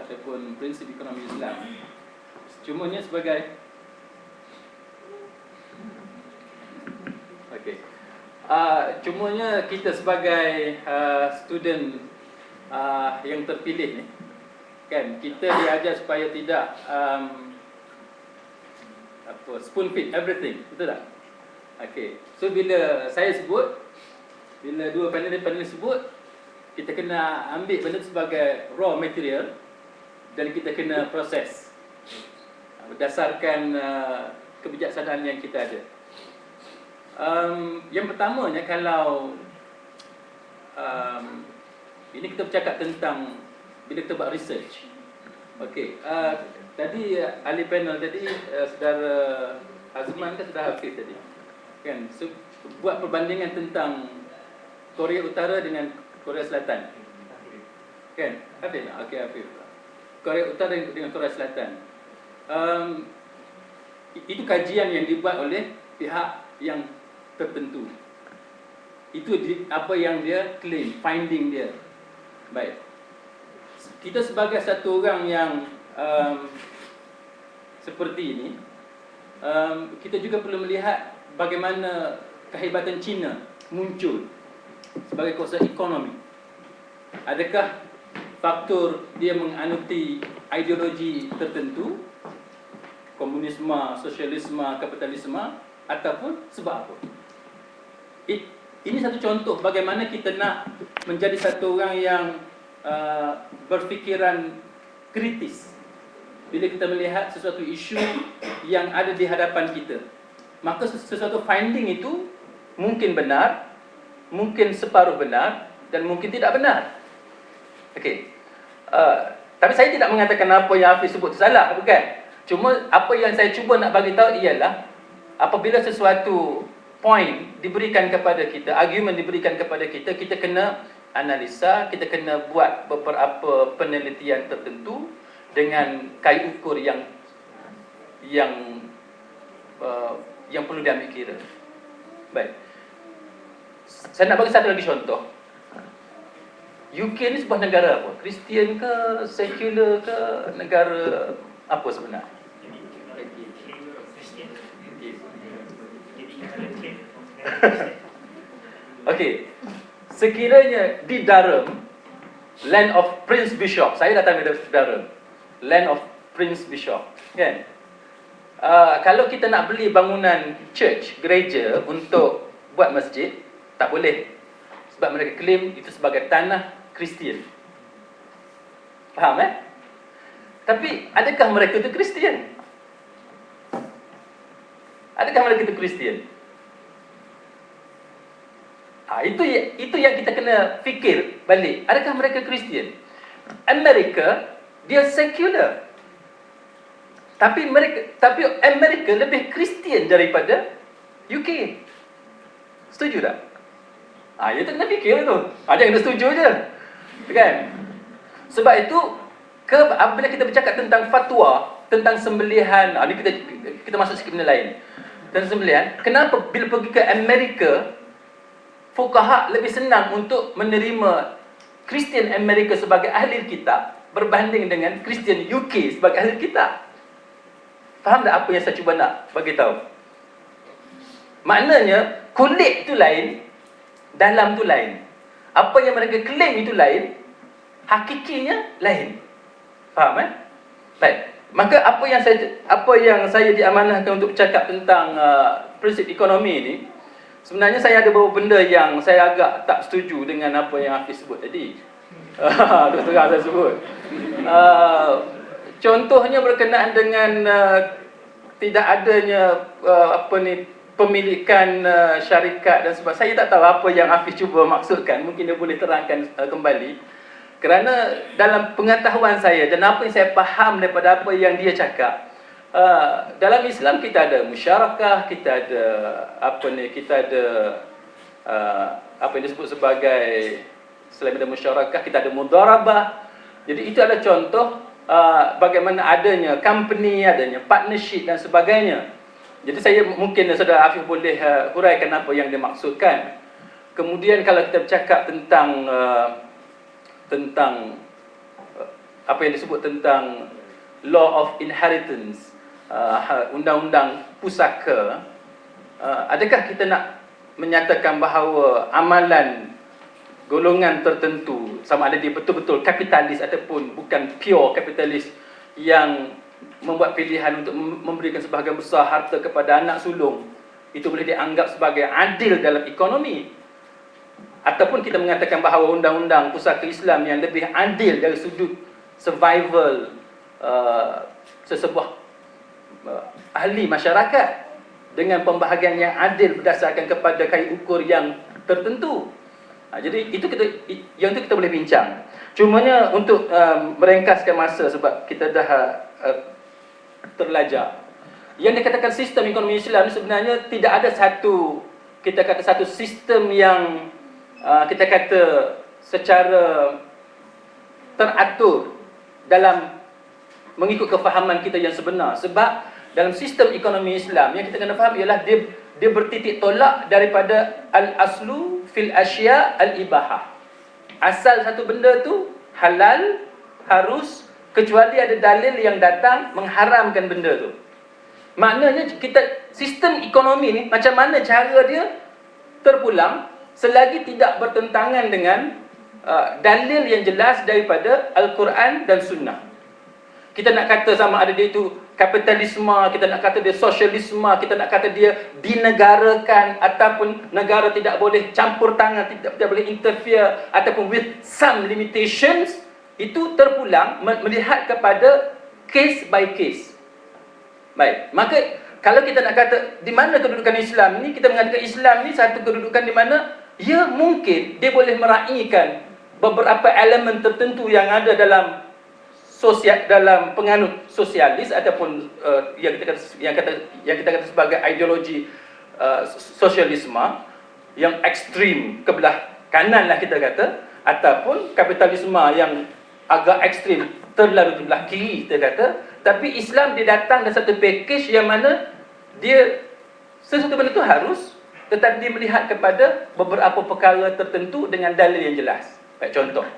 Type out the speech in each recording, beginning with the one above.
ataupun prinsip ekonomi Islam. Cumanya sebagai cumanya kita sebagai student yang terpilih ni, kan, kita diajar supaya tidak spoon feed everything, betul tak? Okey. So bila saya sebut, bila dua panelis sebut, kita kena ambil benda tu sebagai raw material dan kita kena proses berdasarkan kebijaksanaan yang kita ada. Yang pertamanya, kalau ini kita bercakap tentang bila kita buat research. Okey, tadi ahli panel tadi saudara Azman kan, saudara Hafiz tadi, kan, so, buat perbandingan tentang Korea Utara dengan Korea Selatan, kan? Hafiz? Okey, Hafiz. Korea Utara dengan Korea Selatan. Itu kajian yang dibuat oleh pihak yang tertentu. Itu apa yang dia claim, finding dia. Baik. Kita sebagai satu orang yang seperti ini, kita juga perlu melihat bagaimana kehebatan China muncul sebagai kawasan ekonomi. Adakah faktor dia menganuti ideologi tertentu, komunisme, sosialisme, kapitalisme, ataupun sebab apa? Ini satu contoh bagaimana kita nak menjadi satu orang yang berfikiran kritis bila kita melihat sesuatu isu yang ada di hadapan kita. Maka sesuatu finding itu mungkin benar, mungkin separuh benar, dan mungkin tidak benar. Okey. Tapi saya tidak mengatakan apa yang Hafiz sebut itu salah, bukan? Cuma apa yang saya cuba nak bagi tahu ialah apabila sesuatu point diberikan kepada kita, argument diberikan kepada kita, kita kena analisa, kita kena buat beberapa penelitian tertentu dengan kai ukur yang perlu diambil kira. Baik. Saya nak bagi satu lagi contoh. UK ni sebuah negara apa? Kristian ke, sekular ke, negara apa sebenarnya? Okey. Sekiranya di Durham, land of Prince Bishop, saya datang dari Durham, land of Prince Bishop, kan? Kalau kita nak beli bangunan church, gereja untuk buat masjid, tak boleh. Sebab mereka claim itu sebagai tanah Kristian. Faham, Tapi adakah mereka itu Kristian? Adakah mereka itu Kristian? Itu yang kita kena fikir balik. Adakah mereka Kristian? Amerika, dia sekular. Tapi Amerika lebih Kristian daripada UK. Setuju tak? Itu kena fikir tu. Ada yang kena setuju je, kan? Sebab itu, bila kita bercakap tentang fatwa, tentang sembelihan, ni kita masuk sikit benda lain. Tentang sembelihan, kenapa bila pergi ke Amerika, fuqaha lebih senang untuk menerima Kristian Amerika sebagai ahli kitab berbanding dengan Kristian UK sebagai ahli kitab? Faham tak apa yang saya cuba nak bagi tahu? Maknanya kulit itu lain, dalam itu lain. Apa yang mereka claim itu lain, hakikinya lain. Faham, Baik. Maka apa yang saya diamanahkan untuk bercakap tentang prinsip ekonomi ini, sebenarnya saya ada beberapa benda yang saya agak tak setuju dengan apa yang Hafiz sebut tadi. Terus terang saya sebut. Contohnya berkenaan dengan tidak adanya pemilikan syarikat dan sebagainya. Saya tak tahu apa yang Hafiz cuba maksudkan. Mungkin dia boleh terangkan kembali. Kerana dalam pengetahuan saya dan apa yang saya faham daripada apa yang dia cakap, dalam Islam kita ada musyarakah, kita ada apa yang disebut sebagai, selain ada musyarakah, kita ada mudharabah. Jadi itu adalah contoh bagaimana adanya company, adanya partnership dan sebagainya. Jadi saya mungkin saudara Hafiz boleh huraikan apa yang dia maksudkan. Kemudian kalau kita bercakap tentang apa yang disebut tentang law of inheritance, undang-undang pusaka, adakah kita nak menyatakan bahawa amalan golongan tertentu, sama ada dia betul-betul kapitalis ataupun bukan pure kapitalis, yang membuat pilihan untuk memberikan sebahagian besar harta kepada anak sulung, itu boleh dianggap sebagai adil dalam ekonomi? Ataupun kita mengatakan bahawa undang-undang pusaka Islam yang lebih adil dari sudut survival sesebuah ahli masyarakat dengan pembahagian yang adil berdasarkan kepada kait ukur yang tertentu. Jadi itu kita boleh bincang. Cumanya untuk meringkaskan masa sebab kita dah terlajar. Yang dikatakan sistem ekonomi Islam sebenarnya tidak ada satu sistem yang kita kata secara teratur dalam mengikut kefahaman kita yang sebenar. Sebab dalam sistem ekonomi Islam yang kita kena faham ialah dia bertitik tolak daripada al-aslu fil asya al-ibahah. Asal satu benda tu halal, harus, kecuali ada dalil yang datang mengharamkan benda tu. Maknanya sistem ekonomi ni macam mana cara dia terpulang selagi tidak bertentangan dengan dalil yang jelas daripada Al-Quran dan Sunnah. Kita nak kata sama ada dia itu kapitalisme, kita nak kata dia sosialisme, kita nak kata dia dinegarakan, ataupun negara tidak boleh campur tangan, tidak boleh interfere, ataupun with some limitations, itu terpulang melihat kepada case by case. Baik, maka kalau kita nak kata di mana kedudukan Islam ni, kita mengatakan Islam ni satu kedudukan di mana ya mungkin dia boleh meraihkan beberapa elemen tertentu yang ada dalam dalam penganut sosialis ataupun yang kita kata sebagai ideologi sosialisme yang ekstrim ke belah kanan lah kita kata, ataupun kapitalisme yang agak ekstrim terlalu ke belah kiri kita kata. Tapi Islam dia datang dengan satu package yang mana dia sesuatu benda tu harus, tetapi dia melihat kepada beberapa perkara tertentu dengan dalil yang jelas. Baik, contoh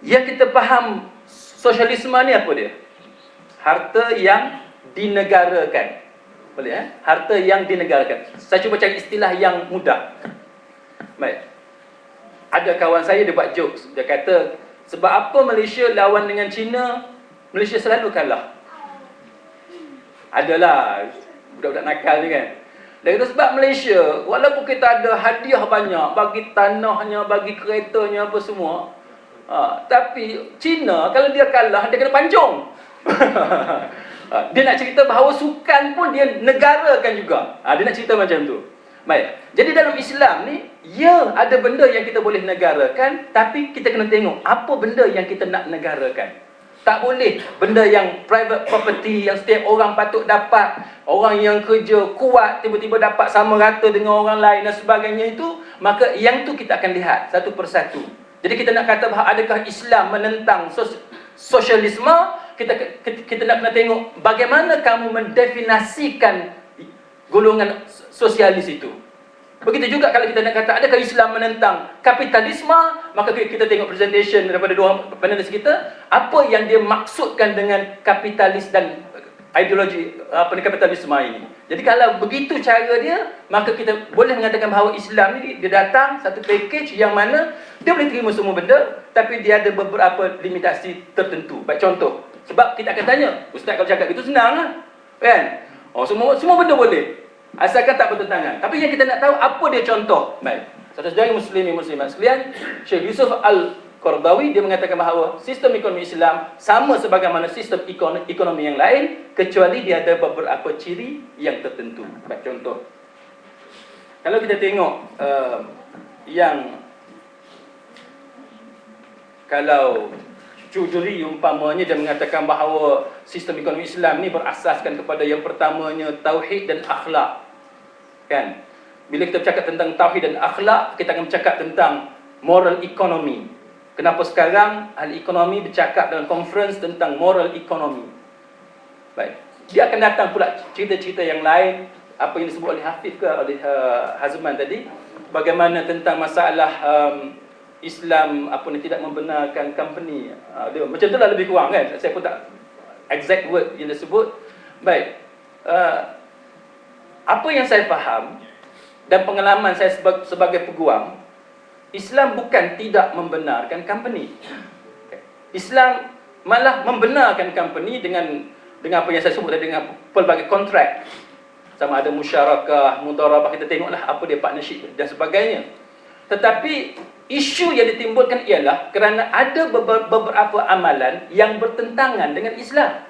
yang kita faham sosialisme ni apa dia? Harta yang dinegarakan. Boleh Harta yang dinegarakan. Saya cuba cari istilah yang mudah. Baik. Ada kawan saya dia buat jokes. Dia kata, sebab apa Malaysia lawan dengan China, Malaysia selalu kalah. Adalah budak-budak nakal ni kan. Dia kata sebab Malaysia, walaupun kita ada hadiah banyak, bagi tanahnya, bagi keretanya apa semua, tapi China kalau dia kalah, dia kena pancung. Dia nak cerita bahawa sukan pun dia negarakan juga. Dia nak cerita macam tu. Baik. Jadi dalam Islam ni, ya ada benda yang kita boleh negarakan, tapi kita kena tengok apa benda yang kita nak negarakan. Tak boleh benda yang private property yang setiap orang patut dapat, orang yang kerja kuat tiba-tiba dapat sama rata dengan orang lain dan sebagainya itu, maka yang tu kita akan lihat satu persatu. Jadi kita nak kata bahawa adakah Islam menentang sosialisme, kita nak kena tengok bagaimana kamu mendefinisikan golongan sosialis itu. Begitu juga kalau kita nak kata adakah Islam menentang kapitalisme, maka kita tengok presentation daripada dua panelis kita, apa yang dia maksudkan dengan kapitalis dan ideologi kapitalisme ini. Jadi kalau begitu cara dia, maka kita boleh mengatakan bahawa Islam ni dia datang satu package yang mana dia boleh terima semua benda, tapi dia ada beberapa limitasi tertentu. Baik, contoh, sebab kita akan tanya, ustaz kalau cakap itu senang lah, kan? Semua benda boleh, asalkan tak bertentangan. Tapi yang kita nak tahu apa dia contoh. Baik, saudara-saudara muslimat sekalian, Syekh Yusuf Al-Qaradawi dia mengatakan bahawa sistem ekonomi Islam sama sebagaimana sistem ekonomi yang lain, kecuali dia ada beberapa ciri yang tertentu. Baik, contoh, kalau kita tengok kalau Jujuri umpamanya dia mengatakan bahawa sistem ekonomi Islam ni berasaskan kepada yang pertamanya tauhid dan akhlak. Kan? Bila kita bercakap tentang tauhid dan akhlak, kita akan bercakap tentang moral economy. Kenapa sekarang ahli ekonomi bercakap dalam conference tentang moral economy? Baik. Dia akan datang pula cerita-cerita yang lain, apa yang disebut oleh Hafiz ke oleh Hazman tadi, bagaimana tentang masalah Islam apa ni tidak membenarkan company. Dia macam itulah lebih kurang kan. Saya pun tak exact word yang disebut. Baik. Apa yang saya faham dan pengalaman saya sebagai peguam, Islam bukan tidak membenarkan company. Islam malah membenarkan company dengan apa yang saya sebut tadi, dengan pelbagai kontrak. Sama ada musyarakah, mudharabah, kita tengoklah apa dia partnership dan sebagainya. Tetapi isu yang ditimbulkan ialah kerana ada beberapa amalan yang bertentangan dengan Islam.